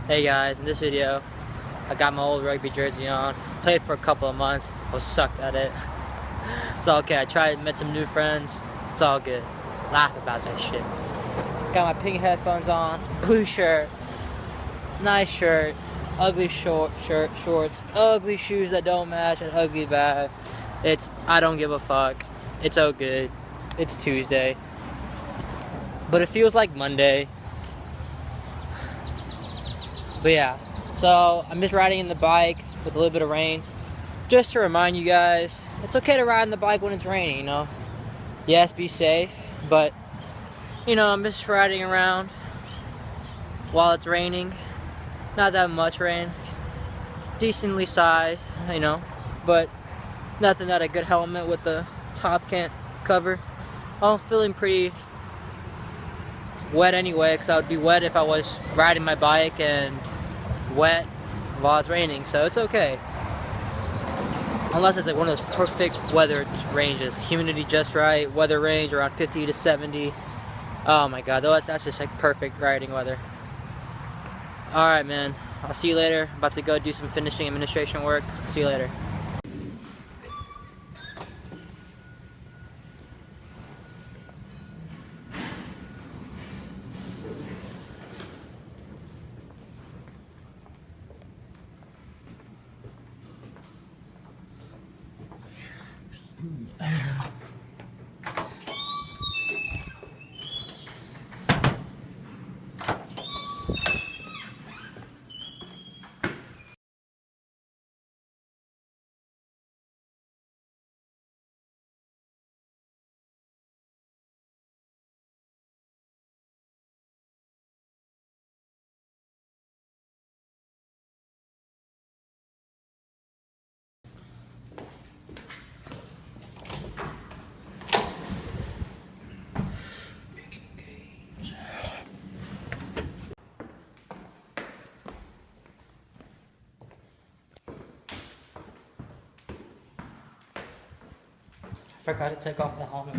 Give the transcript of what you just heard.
Hey guys, in this video, I got my old rugby jersey on. Played for a couple of months. I was sucked at it. It's all okay. I tried, met some new friends. It's all good. Laugh about that shit. Got my pink headphones on, blue shirt, nice shirt, ugly shorts, ugly shoes that don't match, an ugly bag. I don't give a fuck. It's all good. It's Tuesday. But it feels like Monday. But yeah, so I'm just riding in the bike with a little bit of rain. Just to remind you guys, it's okay to ride on the bike when it's raining, you know? Yes, be safe, but, you know, I'm just riding around while it's raining. Not that much rain. Decently sized, you know, but nothing that a good helmet with the top can't cover. I'm feeling pretty wet anyway, because I would be wet if I was riding my bike and wet while it's raining, so it's okay. Unless it's like one of those perfect weather ranges, humidity just right, weather range around 50 to 70. Oh my god, that's just like perfect riding weather. Alright man, I'll see you later. About to go do some finishing administration work. See you later. I forgot to take off the helmet.